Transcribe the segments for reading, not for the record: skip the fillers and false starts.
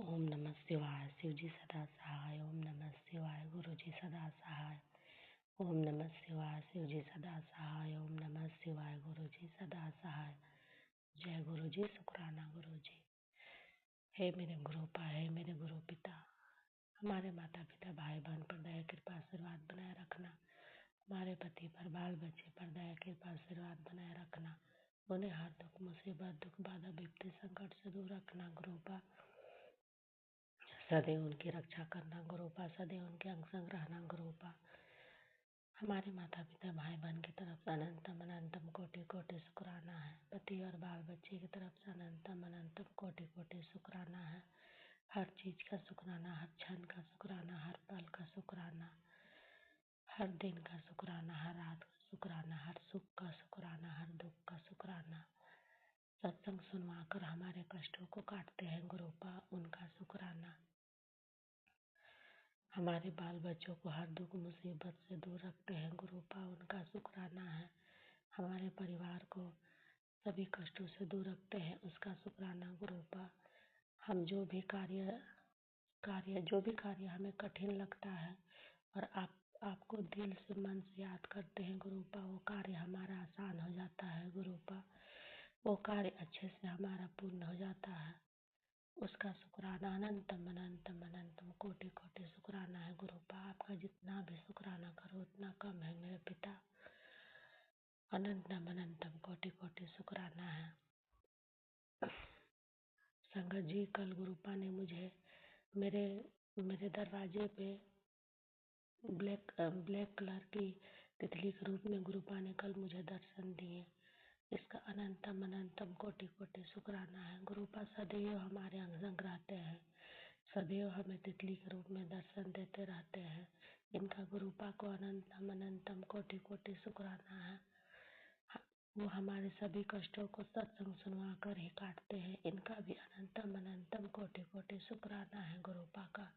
ओम नमः शिवाय। शिव जी सदा सहाय। ओम नमः शिवाय। गुरु जी सदा सहाय। ओम नमः शिवाय। शिव जी सदा सहाय। ओम नमः शिवाय। गुरु जी सदा सहाय। जय गुरु जी। शुक्राना गुरु जी। हे मेरे गुरु पा, हे मेरे गुरु पिता, हमारे माता पिता भाई बहन पर दया कृपा आशीर्वाद बनाए रखना। हमारे पति पर, बाल बच्चे पर दया कृपा आशीर्वाद बनाए रखना। उन्हें हर दुख मुसीबत, दुख बाधा, विपत्ति, संकट से दूर रखना गुरु पा। सदैव उनकी रक्षा करना गुरु पा। सदैव उनके अंग संग रहना गुरु पा। हमारे माता पिता भाई बहन की तरफ से अनंतम अनंतम कोटि कोटि शुक्राना है। पति और बाल बच्चे की तरफ से अनंतम अनंतम कोटि कोटि शुक्राना है। हर चीज का शुक्राना, हर क्षण का शुक्राना, हर पल का शुक्राना, हर दिन का शुक्राना, हर रात का शुक्राना, हर सुख का शुक्राना, हर दुख का शुक्राना। सत्संग सुनवाकर हमारे कष्टों को काटते हैं गुरु पा, उनका शुक्राना। हमारे बाल बच्चों को हर दुख मुसीबत से दूर रखते हैं गुरु पा, उनका शुक्राना है। हमारे परिवार को सभी कष्टों से दूर रखते हैं, उसका शुक्राना गुरु पा। हम जो भी कार्य हमें कठिन लगता है और आपको दिल से मन से याद करते हैं गुरु पा, वो कार्य हमारा आसान हो जाता है गुरु पा। वो कार्य अच्छे से हमारा पूर्ण हो जाता है, उसका शुक्राना अनंतम अनंतम अनंतम कोटि कोटि शुक्राना है गुरु पा। आपका जितना भी शुक्राना करो उतना कम है मेरे पिता। अनंतम अनंतम कोटि कोटि शुक्राना है। संगत जी, कल गुरु पा ने मुझे मेरे दरवाजे पे ब्लैक कलर की तितली के रूप में गुरु पा ने कल मुझे दर्शन दिए। इसका अनंतम अनंतम कोटि कोटि शुक्राना है गुरु पा। सदैव हमारे अंग संग रहते हैं, सदैव हमें तितली के रूप में दर्शन देते रहते हैं। इनका गुरु पा को अनंतम अनंतम कोटि कोटि शुक्राना है। वो हमारे सभी कष्टों को सत्संग सुनवा कर ही काटते हैं। इनका भी अनंतम अनंतम कोटि कोटि शुक्राना है गुरु पा का।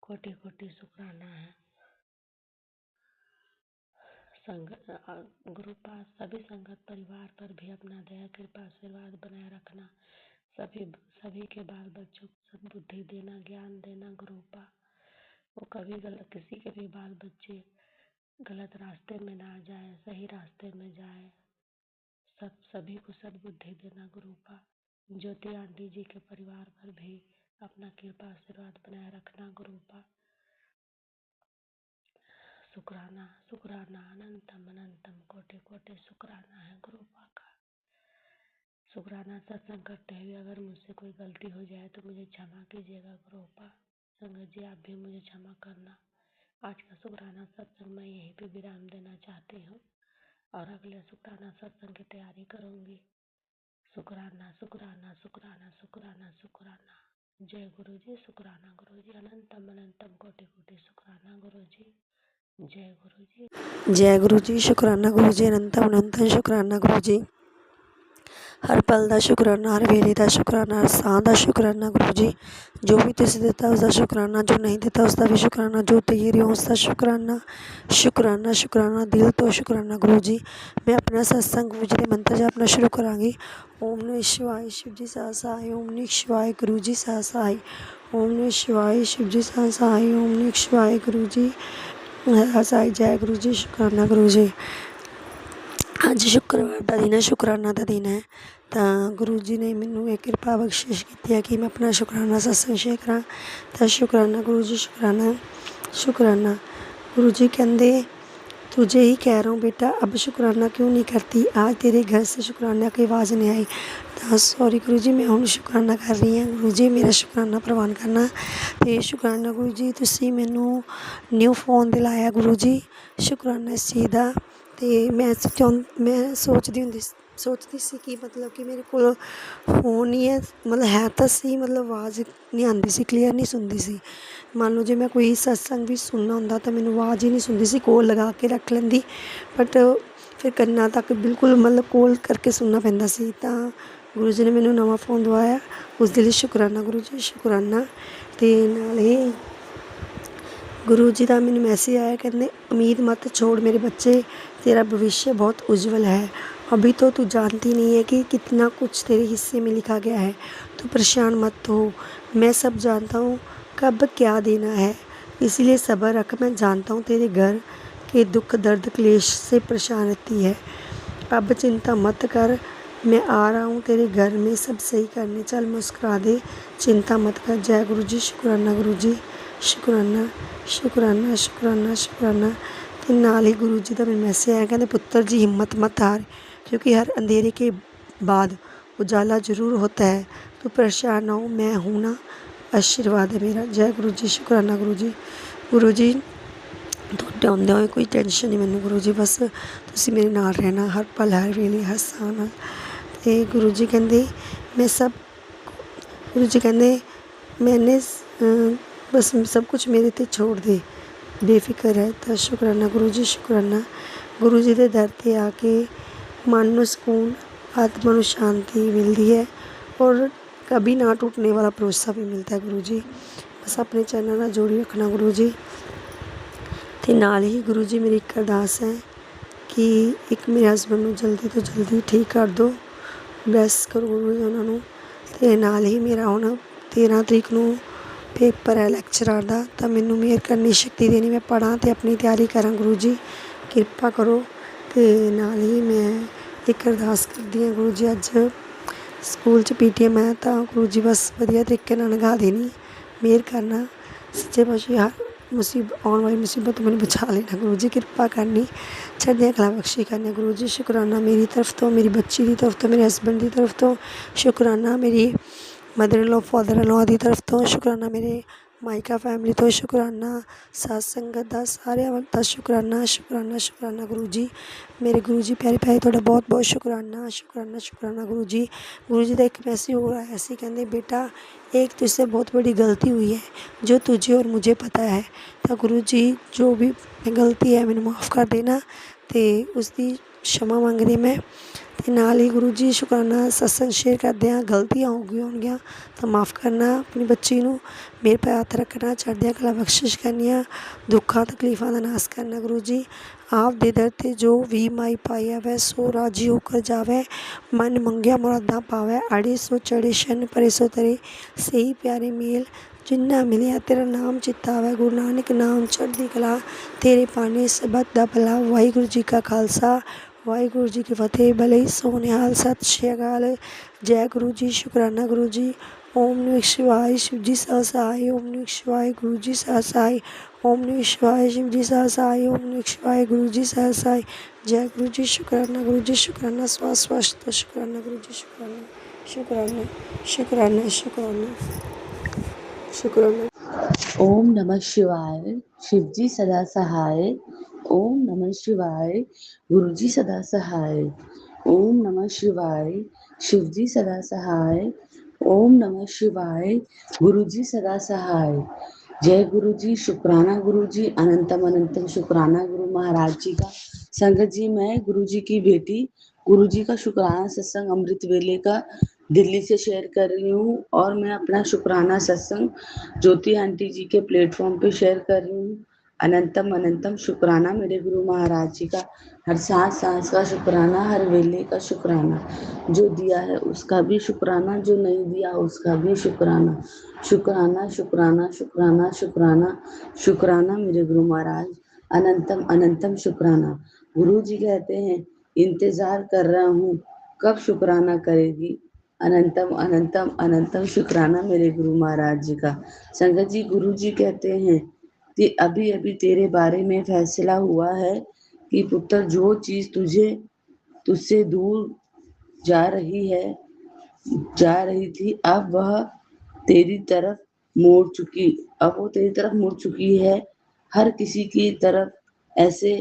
कोटि कोटि शुक्राना है। गुरु पा सभी संगत परिवार पर भी अपना दया कृपा आशीर्वाद बनाए रखना। सभी के बाल बच्चों को सद्बुद्धि देना, ज्ञान देना गुरु पा। वो कभी किसी के भी बाल बच्चे गलत रास्ते में ना जाए, सही रास्ते में जाए। सभी को सद्बुद्धि देना गुरु पा। ज्योति आंटी जी के परिवार पर भी अपना कृपा आशीर्वाद बनाए रखना गुरु पा। शुक्राना शुक्राना अनंतम अनंतम कोटि कोटि शुक्राना है गुरु पा का। शुक्राना सत्संग करते हुए अगर मुझसे कोई गलती हो जाए तो मुझे क्षमा कीजिएगा गुरु पा। संगत जी, आप भी मुझे क्षमा करना। आज का शुक्राना सत्संग मैं यहीं पे विराम देना चाहती हूँ और अगले शुक्राना सत्संग की तैयारी करूँगी। शुक्राना शुक्राना शुक्राना शुक्राना शुक्राना। जय गुरु जी। शुक्राना गुरु जी। अनंतम अनंतम कोटि कोटि शुक्राना गुरु जी। जय गुरु जी। जय गुरु जी। शुक्राना गुरु जी। अनंतम अनंतम शुक्राना गुरु जी। हर पल का शुक्राना, हर वेले का शुक्राना, हर साह का शुक्राना गुरु जी। जो भी तुसीं दिता उसका शुक्राना, जो नहीं दिता उसका भी शुक्राना, जो दे रहे हो उसका शुक्राना। शुक्राना शुक्राना दिल तो शुक्राना गुरु जी। मैं अपना सत्संग गुरु जी के मंत्र जपना शुरू करांगी। ओम नमः शिवाय। शिव जी सा सहाय। ओम नमः शिवाय। गुरु जी सा सहाय। ओम नमः शिवाय। शिव जी सा सहाय। ओम नमः शिवाय। गुरु जी सहाय। जय गुरु जी। शुक्राना गुरु जी। अज शुक्रवार का दिन है, शुक्राना का दिन है। तो गुरु जी ने मैनू एक कृपा बख्शिश की है कि मैं अपना शुक्राना सत्संग शेयर करा। तो शुक्राना गुरु जी। शुक्राना शुक्राना। गुरु जी कहते तुझे ही कह रहा हूँ बेटा, अब शुक्राना क्यों नहीं करती। आज तेरे घर से शुक्राना की आवाज़ नहीं आई। तो सॉरी गुरु जी, मैं हम शुक्राना कर रही हूँ। गुरु जी मेरा शुक्राना प्रवान करना। तो शुक्राना गुरु जी, तुसीं मैनू न्यू फोन दिलाया गुरु जी। शुक्राना इस चीज़ का। तो मैं सोचती सी कि मतलब कि मेरे को फोन ही है, मतलब है तो सी, मतलब आवाज़ नहीं आती सी, क्लीयर नहीं सुनती सी। मान लो जो मैं कोई सत्संग भी सुनना होंदा तो मैनू आवाज़ ही नहीं सुनती सी, कोल लगा के रख लेंदी, बट फिर कन्ना तक बिल्कुल मतलब कोल करके सुनना पैंदा सी। तो गुरु जी ने मैनू नवा फोन दवाया, उसके लिए शुक्राना गुरु जी। शुक्राना। तो नाल ही गुरु जी का मैनू मैसेज आया, कहते उम्मीद मत छोड़ मेरे बच्चे, तेरा भविष्य बहुत उज्जवल है। अभी तो तू जानती नहीं है कि कितना कुछ तेरे हिस्से में लिखा गया है। तू परेशान मत हो, मैं सब जानता हूँ कब क्या देना है, इसलिए सब्र रख। मैं जानता हूँ तेरे घर के दुख दर्द क्लेश से परेशान रहती है। अब चिंता मत कर, मैं आ रहा हूँ तेरे घर में सब सही करने। चल मुस्कुरा दे, चिंता मत कर। जय गुरु जी, शुक्राना गुरु जी, शुक्राना शुक्राना शुक्राना शुक्राना। ते नाल ही गुरु जी का मैनू मैसेज आया, कहते पुत्र जी हिम्मत मत हार, क्योंकि हर अंधेरे के बाद उजाला जरूर होता है। तू परेशान ना हो, मैं हूँ ना, आशीर्वाद है मेरा। जय गुरु जी, शुक्राना गुरु जी। गुरु जी ਤੁਹਾਡੇ ਆਉਂਦੇ ਹੋਏ ਕੋਈ ਟੈਨਸ਼ਨ ਨਹੀਂ ਮੈਨੂੰ ਗੁਰੂ ਜੀ, ਬਸ ਤੁਸੀਂ ਮੇਰੇ ਨਾਲ ਰਹਿਣਾ ਹਰ ਪਲ ਹਰ ਵੇਲੇ ਹਰ ਸਾਹ ਨਾਲ। ਅਤੇ ਗੁਰੂ ਜੀ ਕਹਿੰਦੇ ਮੈਂ ਸਭ ਗੁਰੂ ਜੀ ਕਹਿੰਦੇ ਮੈਨੇ ਬਸ ਸਭ ਕੁਛ ਮੇਰੇ 'ਤੇ ਛੋੜ ਦੇ, ਬੇਫਿਕਰ ਹੈ। ਤਾਂ ਸ਼ੁਕਰਾਨਾ ਗੁਰੂ ਜੀ, ਸ਼ੁਕਰਾਨਾ। ਗੁਰੂ ਜੀ ਦੇ ਦਰ 'ਤੇ ਆ ਕੇ ਮਨ ਨੂੰ ਸਕੂਨ, ਆਤਮਾ ਨੂੰ ਸ਼ਾਂਤੀ ਮਿਲਦੀ ਹੈ ਔਰ ਕभी ना टूटने वाला भरोसा भी मिलता है गुरु जी। बस अपने चरणों ਨਾਲ ਜੋੜੀ ਰੱਖਣਾ ਗੁਰੂ ਜੀ। ਅਤੇ ਨਾਲ ਹੀ ਗੁਰੂ ਜੀ ਮੇਰੀ ਇੱਕ ਅਰਦਾਸ ਹੈ ਕਿ ਇੱਕ ਮੇਰੇ ਹਸਬੈਂਡ ਨੂੰ ਜਲਦੀ ਤੋਂ ਜਲਦੀ ਠੀਕ ਕਰ ਦਿਓ, ਬਲੈਸ ਕਰੋ ਗੁਰੂ ਜੀ ਉਹਨਾਂ ਨੂੰ। ਅਤੇ ਨਾਲ ਹੀ ਮੇਰਾ ਹੁਣ 13 ਤਰੀਕ ਨੂੰ ਪੇਪਰ ਹੈ ਲੈਕਚਰਾਰ ਦਾ, ਤਾਂ ਮੈਨੂੰ ਮਿਹਰ ਕਰਨੀ, ਸ਼ਕਤੀ ਦੇਣੀ, ਮੈਂ ਪੜ੍ਹਾਂ ਅਤੇ ਆਪਣੀ ਤਿਆਰੀ ਕਰਾਂ ਗੁਰੂ ਜੀ, ਕਿਰਪਾ ਕਰੋ। ਅਤੇ ਨਾਲ ਹੀ ਮੈਂ ਇੱਕ ਅਰਦਾਸ ਕਰਦੀ ਹਾਂ ਗੁਰੂ ਜੀ, ਅੱਜ ਸਕੂਲ 'ਚ PTM ਹੈ ਤਾਂ ਗੁਰੂ ਜੀ ਬਸ ਵਧੀਆ ਤਰੀਕੇ ਨਾਲ ਲੰਘਾ ਦੇਣੀ, ਮਿਹਰ ਕਰਨਾ, ਸੱਚੇ ਪਾਤਸ਼ਾਹ ਹਰ ਆਉਣ ਵਾਲੀ ਮੁਸੀਬਤ ਤੋਂ ਮੈਨੂੰ ਬਚਾ ਲੈਣਾ ਗੁਰੂ ਜੀ, ਕਿਰਪਾ ਕਰਨੀ, ਚੜ੍ਹਦੀਆਂ ਕਲਾ ਬਖਸ਼ੀ ਕਰਨੀ ਗੁਰੂ ਜੀ। ਸ਼ੁਕਰਾਨਾ ਮੇਰੀ ਤਰਫ ਤੋਂ, ਮੇਰੀ ਬੱਚੀ ਦੀ ਤਰਫ ਤੋਂ, ਮੇਰੇ ਹਸਬੈਂਡ ਦੀ ਤਰਫ ਤੋਂ, ਸ਼ੁਕਰਾਨਾ ਮੇਰੀ mother in law father in ਲੋ ਦੀ ਤਰਫ ਤੋਂ, ਸ਼ੁਕਰਾਨਾ ਮੇਰੇ ਮਾਇਕਾ ਫੈਮਿਲੀ ਤੋਂ, ਸ਼ੁਕਰਾਨਾ ਸਾਧ ਸੰਗਤ ਦਾ, ਸਾਰਿਆਂ ਦਾ ਸ਼ੁਕਰਾਨਾ, ਸ਼ੁਕਰਾਨਾ ਸ਼ੁਕਰਾਨਾ ਗੁਰੂ ਜੀ। ਮੇਰੇ ਗੁਰੂ ਜੀ ਪਿਆਰੇ ਪਿਆਰੇ, ਤੁਹਾਡਾ ਬਹੁਤ ਬਹੁਤ ਸ਼ੁਕਰਾਨਾ, ਸ਼ੁਕਰਾਨਾ ਸ਼ੁਕਰਾਨਾ ਗੁਰੂ ਜੀ। गुरु जी का एक मैसेज हो रहा है ऐसे, कहते बेटा एक तुझसे बहुत बड़ी गलती हुई है जो तुझे और मुझे पता है, तो गुरु जी जो भी गलती है मैंने माफ़ कर देना, तो उसकी क्षमा मंगदी मैं। ਤੇ ਨਾਲ ਹੀ ਗੁਰੂ ਜੀ ਸ਼ੁਕਰਾਨਾ ਸਤਸੰਗ ਸ਼ੇਅਰ ਕਰਦੇ ਹਾਂ, ਗਲਤੀਆਂ ਹੋ ਗਈਆਂ ਹੋਣਗੀਆਂ ਤਾਂ ਮਾफ़ ਕਰਨਾ ਆਪਣੀ ਬੱਚੀ ਨੂੰ, ਮੇਰੇ ਪੈ ਹੱਥ ਰੱਖਣਾ, ਚੜ੍ਹਦੀਆਂ ਕਲਾ ਬਖਸ਼ਿਸ਼ ਕਰਨੀਆਂ, ਦੁੱਖਾਂ ਤਕਲੀਫਾਂ ਦਾ ਨਾਸ ਕਰਨਾ ਗੁਰੂ ਜੀ। ਆਪ ਦੇ ਦਰ 'ਤੇ ਜੋ ਵੀ ਮਾਈ ਪਾਈ ਆਵੇ ਸੋ ਰਾਜੀ ਹੋकर ਜਾਵੇ, ਮਨ ਮੰਗਿਆ ਮੁਰਾਦਾਂ ਪਾਵੇ, ਅੜੇ ਸੋ ਚੜੇ ਸ਼ਨ ਪਰੇ ਸੋ ਤਰੇ, ਸਹੀ ਪਿਆਰੇ ਮੇਲ ਜਿੰਨਾ ਮਿਲਿਆ ਤੇਰਾ ਨਾਮ ਚਿੱਤਾ ਆਵੇ, ਗੁਰੂ ਨਾਨਕ ਨਾਮ ਚੜ੍ਹਦੀ ਕਲਾ ਤੇਰੇ ਪਾਣੇ ਸਬਦ ਦਾ ਭਲਾ। ਵਾਹਿਗੁਰੂ ਜੀ ਕਾ ਖਾਲਸਾ, ਵਾਹਿਗੁਰੂ ਜੀ ਕੀ ਫਤਿਹ। ਭਲੇ ਹੀ ਸੋਨਿਹਾਲ, ਸਤਿ ਸ਼੍ਰੀ ਅਕਾਲ, ਜੈ ਗੁਰੂ ਜੀ, ਸ਼ੁਕਰਾਨਾ ਗੁਰੂ ਜੀ। ਓਮ ਨਮः ਸ਼ਿਵਾय, शिव जी सहसाय, ओम नमः शिवाय, गुरु जी सहसाय, ओम नमः शिवाय, शिव जी सहसाय, ओम नमः शिवाय, गुरु जी सहसाय। जय गुरु जी, शुकराना गुरु जी, शुकराना स्वास्थ्य स्वास्थ्य, शुकराना गुरु जी, शुकराना शुकराना शुकराना शुकराना शुकराना। ओम नमः शिवाय, शिव जी सदा सहाय। ओम नमः शिवाय, गुरु जी सदा सहाय। ओम नमः शिवाय, शिव जी सदा सहाय। ओम नमः शिवाय, गुरु जी सदा सहाय। जय गुरु जी, शुक्राना गुरु जी, अनंतम अनंतम शुक्राना गुरु महाराज जी का। संगत जी, मैं गुरु जी की बेटी गुरु जी का शुक्राना सत्संग अमृत वेले का दिल्ली से शेयर कर रही हूँ, और मैं अपना शुक्राना सत्संग ज्योति आंटी जी के प्लेटफॉर्म पे शेयर कर रही हूँ। अनंतम अनंतम शुक्राना मेरे गुरु महाराज जी का, हर सांस सांस का शुक्राना, हर वेले का शुक्राना, जो दिया है उसका भी शुक्राना, जो नहीं दिया उसका भी शुक्राना। शुक्राना शुक्राना शुक्राना शुक्राना शुक्राना मेरे गुरु महाराज, अनंतम अनंतम शुक्राना। गुरु जी कहते हैं इंतजार कर रहा हूँ कब शुक्राना करेगी, अनंतम अनंतम अनंतम शुक्राना मेरे गुरु महाराज जी का। संगत जी, गुरु जी कहते हैं कि अभी अभी तेरे बारे में फैसला हुआ है कि पुत्र जो चीज तुझसे दूर जा रही थी, अब वह तेरी तरफ वो तेरी तरफ मुड़ चुकी है। हर किसी की तरफ ऐसे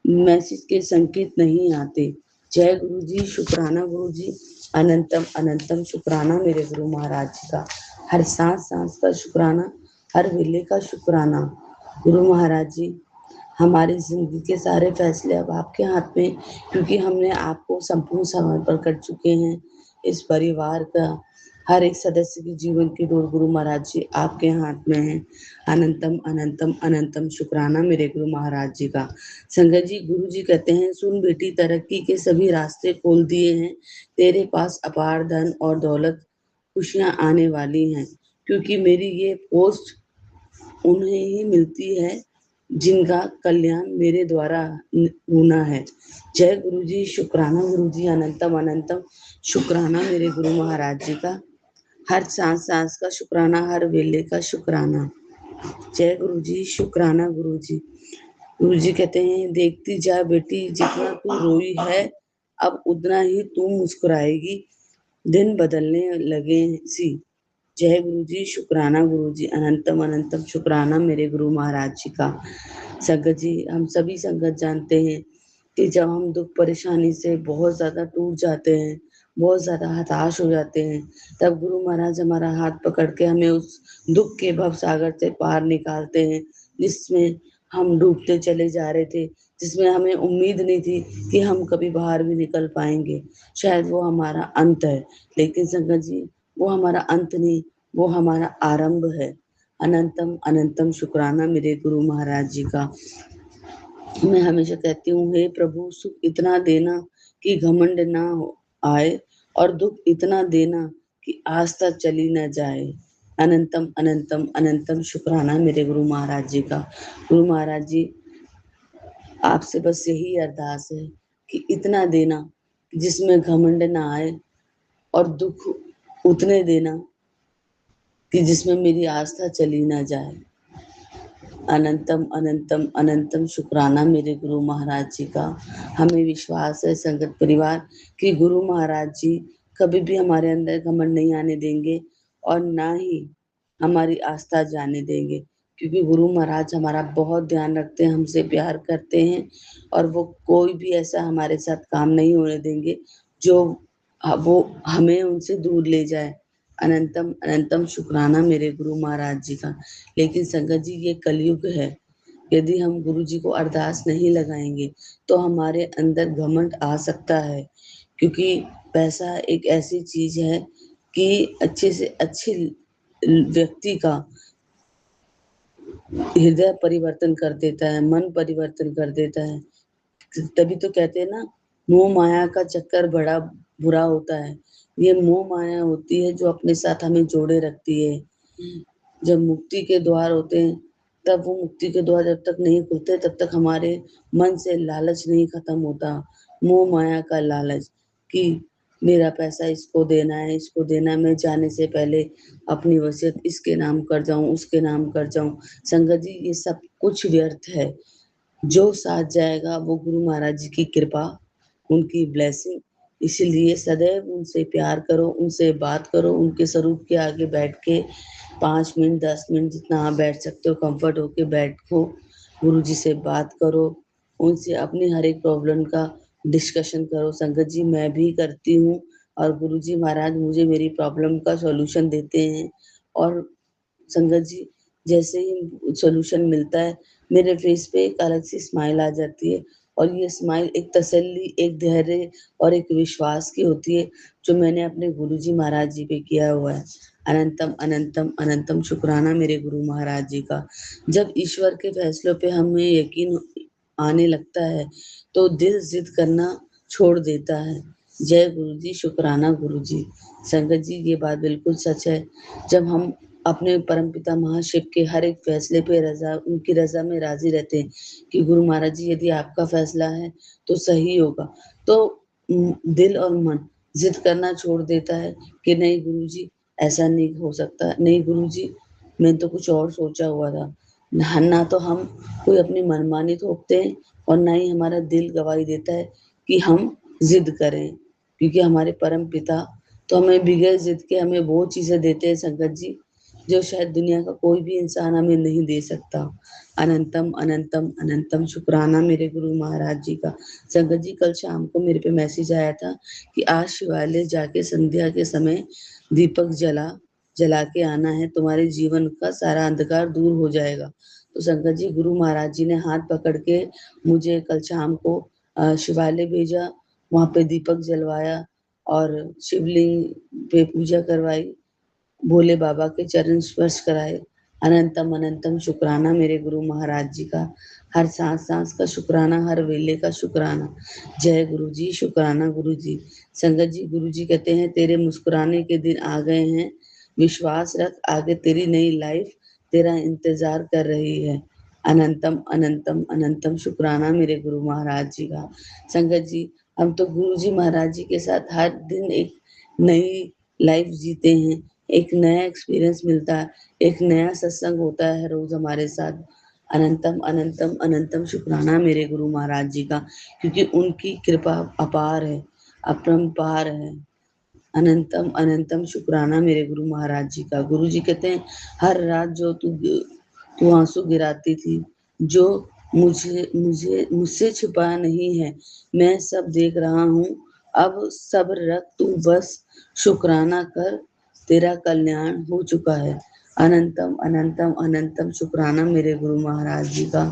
मैसेज के संकेत नहीं आते। जय गुरु जी, शुक्राना गुरु जी, अनंतम अनंतम शुक्राना मेरे गुरु महाराज जी का, हर सांस सांस का शुक्राना, हर वेले का शुक्राना। गुरु महाराज जी, हमारी जिंदगी के सारे फैसले अब आपके हाथ में, क्योंकि हमने आपको संपूर्ण समर्पण कर चुके हैं। इस परिवार का हर एक सदस्य के जीवन की डोर गुरु महाराज जी आपके हाथ में है। अनंतम अनंतम अनंतम शुक्राना मेरे गुरु महाराज जी का। संगत जी, गुरु जी कहते हैं, सुन बेटी, तरक्की के सभी रास्ते खोल दिए हैं। तेरे पास अपार धन और दौलत, खुशियां आने वाली हैं, क्योंकि मेरी ये पोस्ट उन्हें ही मिलती है जिनका कल्याण मेरे द्वारा होना है। जय गुरु जी, शुक्राना गुरु जी, अनंतम अनंतम शुक्राना मेरे गुरु महाराज जी का। हर सांस सांस का शुक्राना, हर वेले का शुक्राना। जय गुरु जी, शुक्राना गुरु जी। गुरु जी कहते हैं, देखती जा बेटी, जितना तू रोई है अब उतना ही तू मुस्कुराएगी, दिन बदलने लगे सी। जय गुरु जी, शुक्राना गुरु जी, अनंतम अनंतम शुक्राना मेरे गुरु महाराज जी का। संगत जी, हम सभी संगत जानते हैं कि जब हम दुख परेशानी से बहुत ज्यादा टूट जाते हैं, बहुत ज्यादा हताश हो जाते हैं, तब गुरु महाराज हमारा हाथ पकड़ के हमें उस दुख के भव सागर से पार निकालते हैं, जिसमें हम डूबते चले जा रहे थे, जिसमें हमें उम्मीद नहीं थी कि हम कभी बाहर भी निकल पाएंगे। शायद वो हमारा अंत है, लेकिन संगत जी, वो हमारा अंत नहीं, वो हमारा आरंभ है। अनंतम अनंतम शुक्राना मेरे गुरु महाराज जी का। मैं हमेशा कहती हूँ, हे प्रभु, सुख इतना देना कि घमंड ना हो आए, और दुख इतना देना कि आस्था चली न जाए। अनंतम अनंतम अनंतम शुक्राना मेरे गुरु महाराज जी का। गुरु महाराज जी, आपसे बस यही अरदास है कि इतना देना जिसमें घमंड ना आए, और दुख उतने देना कि जिसमें मेरी आस्था चली ना जाए। अनंतम अनंतम अनंतम शुक्राना मेरे गुरु महाराज जी का। हमें विश्वास है संगत परिवार कि गुरु महाराज जी कभी भी हमारे अंदर घमंड नहीं आने देंगे, और ना ही हमारी आस्था जाने देंगे, क्योंकि गुरु महाराज हमारा बहुत ध्यान रखते हैं, हमसे प्यार करते हैं, और वो कोई भी ऐसा हमारे साथ काम नहीं होने देंगे जो वो हमें उनसे दूर ले जाए। अनंतम अनंतम शुक्राना मेरे गुरु महाराज जी का। लेकिन संगत जी, ये कलयुग है, यदि हम गुरु जी को अरदास नहीं लगाएंगे तो हमारे अंदर घमंड आ सकता है, क्योंकि पैसा एक ऐसी चीज है कि अच्छे से अच्छे व्यक्ति का हृदय परिवर्तन कर देता है, मन परिवर्तन कर देता है। तभी तो कहते हैं ना, मोह माया का चक्कर बड़ा बुरा होता है। ये मोह माया होती है जो अपने साथ हमें जोड़े रखती है। जब मुक्ति के द्वार होते हैं, तब वो मुक्ति के द्वार जब तक नहीं खुलते, तब तक हमारे मन से लालच नहीं खत्म होता। मोह माया का लालच कि मेरा पैसा इसको देना है, इसको देना है, मैं जाने से पहले अपनी वसीयत इसके नाम कर जाऊं, उसके नाम कर जाऊं। संगत जी, ये सब कुछ व्यर्थ है। जो साथ जाएगा वो गुरु महाराज जी की कृपा, उनकी ब्लेसिंग। इसीलिए सदैव उनसे प्यार करो, उनसे बात करो, उनके स्वरूप के आगे बैठ के 5 मिनट 10 मिनट जितना आप बैठ सकते हो, कंफर्ट होके बैठो, गुरु जी से बात करो, उनसे अपनी हर एक प्रॉब्लम का डिस्कशन करो। संगत जी, मैं भी करती हूँ, और गुरु जी महाराज मुझे मेरी प्रॉब्लम का सॉल्यूशन देते हैं। और संगत जी, जैसे ही सॉल्यूशन मिलता है, मेरे फेस पे एक अलग सी स्माइल आ जाती है, और ये स्माइल एक तसल्ली, एक धैर्य और एक विश्वास की होती है, जो मैंने अपने गुरुजी महाराज जी पे किया हुआ है। अनंतम अनंतम अनंतम शुक्राना मेरे गुरु महाराज जी का। जब ईश्वर के फैसलों पे हमें यकीन आने लगता है, तो दिल जिद करना छोड़ देता है। जय गुरु जी, शुक्राना गुरु जी। संगत जी, ये बात बिल्कुल सच है। जब हम अपने परमपिता महाशिव के हर एक फैसले पे उनकी रजा में राजी रहते हैं कि गुरु महाराज जी, यदि आपका फैसला है तो सही होगा, तो दिल और मन जिद करना छोड़ देता है कि नहीं गुरु जी, ऐसा नहीं हो सकता, नहीं गुरु जी, मैं तो कुछ और सोचा हुआ था। ना तो हम कोई अपनी मनमानी थोपते हैं, और ना ही हमारा दिल गवाही देता है कि हम जिद करें, क्योंकि हमारे परम पिता तो हमें बिगैर जिद के हमें वो चीजें देते हैं संगत जी, जो शायद दुनिया का कोई भी इंसान हमें नहीं दे सकता। अनंतम अनंतम अनंतम शुक्राना मेरे गुरु महाराज जी का। संगत जी, कल शाम को मेरे पे मैसेज आया था कि आज शिवालय जाके संध्या के समय दीपक जला के आना है, तुम्हारे जीवन का सारा अंधकार दूर हो जाएगा। तो संगत जी, गुरु महाराज जी ने हाथ पकड़ के मुझे कल शाम को शिवालय भेजा, वहां पे दीपक जलवाया, और शिवलिंग पे पूजा करवाई, भोले बाबा के चरण स्पर्श कराए। अनंतम अनंतम शुक्राना मेरे गुरु महाराज जी का, हर सांस सांस का शुक्राना, हर वेले का शुक्राना। जय गुरु जी, शुक्राना गुरु जी। संगत जी, गुरु जी कहते हैं तेरे मुस्कुराने के दिन आ गए हैं, विश्वास रख आगे तेरी नई लाइफ तेरा इंतजार कर रही है। अनंतम अनंतम अनंतम शुक्राना मेरे गुरु महाराज जी का। संगत जी, हम तो गुरु जी महाराज जी के साथ हर दिन एक नई लाइफ जीते हैं, एक नया एक्सपीरियंस मिलता है, एक नया सत्संग होता है रोज हमारे साथ। अनंतम अनंतम अनंतम शुक्राना मेरे गुरु महाराज जी का, क्योंकि उनकी कृपा अपार है, अपरंपार है। अनंतम अनंतम शुक्राना मेरे गुरु महाराज जी का। गुरु जी कहते हैं हर रात जो तू आंसू गिराती थी, जो मुझसे छुपा नहीं है, मैं सब देख रहा हूँ। अब सब्र रख, तू बस शुक्राना कर, तेरा कल्याण हो चुका है। अनंतम अनंतम अनंतम शुक्राना मेरे गुरु महाराज जी का,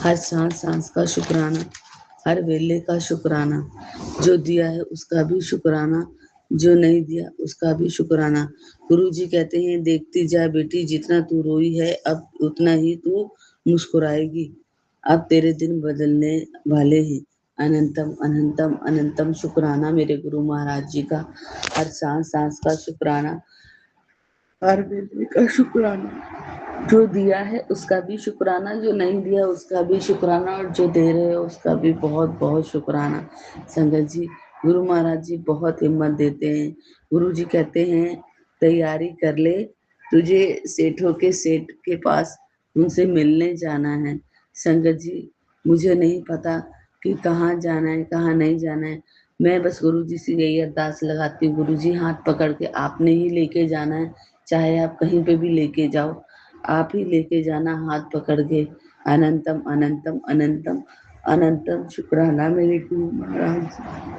हर सांस सांस का शुक्राना, हर वेले का शुक्राना। जो दिया है उसका भी शुक्राना, जो नहीं दिया उसका भी शुक्राना। गुरु जी कहते हैं देखती जा बेटी, जितना तू रोई है अब उतना ही तू मुस्कुराएगी, अब तेरे दिन बदलने वाले हैं। अनंतम अनंतम अनंतम शुक्राना मेरे गुरु महाराज जी का, हर सांस सांस का शुक्राना, हर वेले का शुक्राना। जो दिया है उसका भी शुक्राना, जो नहीं दिया उसका भी शुक्राना, और जो दे रहे हो उसका भी बहुत बहुत शुक्राना। संगत जी, गुरु महाराज जी बहुत हिम्मत देते हैं। गुरु जी कहते हैं तैयारी कर ले, तुझे सेठों के सेठ के पास उनसे मिलने जाना है। संगत जी, मुझे नहीं पता कि कहाँ जाना है कहाँ नहीं जाना है, मैं बस गुरु जी से यही अरदास लगाती हूँ, गुरु जी हाथ पकड़ के आपने ही लेके जाना है, चाहे आप कहीं पे भी लेके जाओ, आप ही लेके जाना हाथ पकड़ के। अनंतम अनंतम अनंतम अनंतम शुक्राना मेरे गुरु महाराज।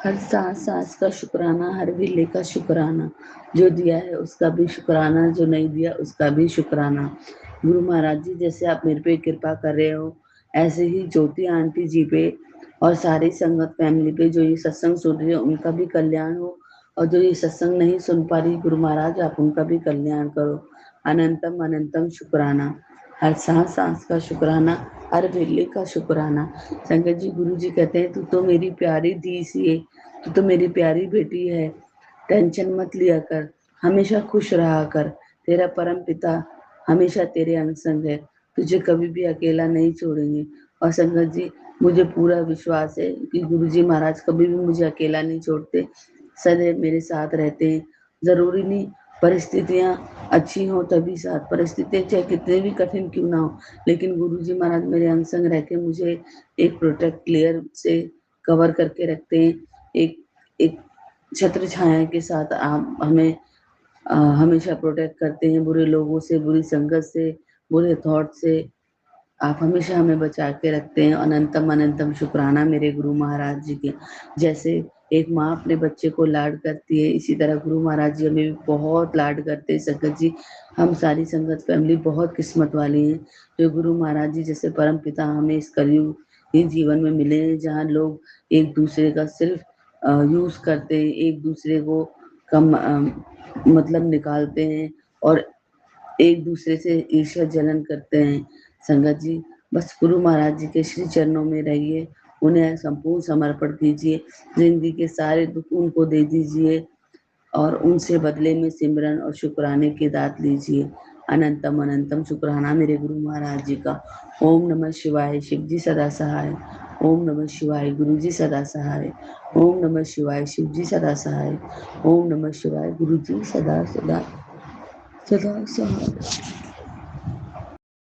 हर सांस सांस का शुक्राना, हर वेले का शुक्राना। जो दिया है उसका भी शुक्राना, जो नहीं दिया उसका भी शुक्राना। गुरु महाराज जी, जैसे आप मेरे पे कृपा कर रहे हो, ऐसे ही ज्योति आंटी जी पे और सारी संगत फैमिली पे जो ये सत्संग सुन रही है उनका भी कल्याण हो, और जो ये सत्संग नहीं सुन पा रही गुरु महाराज आप उनका भी कल्याण करो। अनंतम अनंतम शुक्राना, हर सांस सांस का शुक्राना, हर वेले का शुक्राना। संगत जी, गुरु जी कहते हैं तू तो मेरी प्यारी धी सी है, तू तो मेरी प्यारी बेटी है, टेंशन मत लिया कर, हमेशा खुश रहा कर, तेरा परम पिता हमेशा तेरे अंग संग है, तुझे कभी भी अकेला नहीं छोड़ेंगे। और संगत जी, मुझे पूरा विश्वास है कि गुरु जी महाराज कभी भी मुझे अकेला नहीं छोड़ते, सदैव मेरे साथ रहते हैं। जरूरी नहीं परिस्थितियां अच्छी हो तभी साथ, परिस्थितियां चाहे कितने भी कठिन क्यों ना हो, लेकिन गुरु जी महाराज मेरे अंग संग रह के मुझे एक प्रोटेक्ट लेयर से कवर करके रखते हैं, एक एक छत्र छाया के साथ आप हमें हमेशा प्रोटेक्ट करते हैं बुरे लोगों से, बुरी संगत से, बुरे थॉट से। आप हमेशा हमें बचा के रखते हैं। अनंतम अनंतम शुक्राना मेरे गुरु महाराज जी के। जैसे एक माँ अपने बच्चे को लाड करती है, इसी तरह गुरु महाराज जी हमें भी बहुत लाड करते हैं। संगत जी, हम सारी संगत फैमिली बहुत किस्मत वाली हैं जो गुरु महाराज जी जैसे परम पिता हमें इस कलयुग इस जीवन में मिले हैं, जहाँ लोग एक दूसरे का सिर्फ यूज करते हैं, एक दूसरे को कम मतलब निकालते हैं और एक दूसरे से ईर्ष्या जलन करते हैं। संगत जी, बस गुरु महाराज जी के श्री चरणों में रहिए, उन्हें संपूर्ण समर्पण कीजिए, जिंदगी के सारे दुख उनको दे दीजिए और उनसे बदले में सिमरन और शुक्राने की दात लीजिए। अनंतम अनंतम शुक्राना मेरे गुरु महाराज जी का। ओम नमः शिवाय, शिव जी सदा सहाय। ओम नमः शिवाय, गुरु जी सदा सहाय। ओम नमः शिवाय, शिव जी सदा सहाय। ओम नमः शिवाय, गुरु जी सदा सदा सदा सहाय।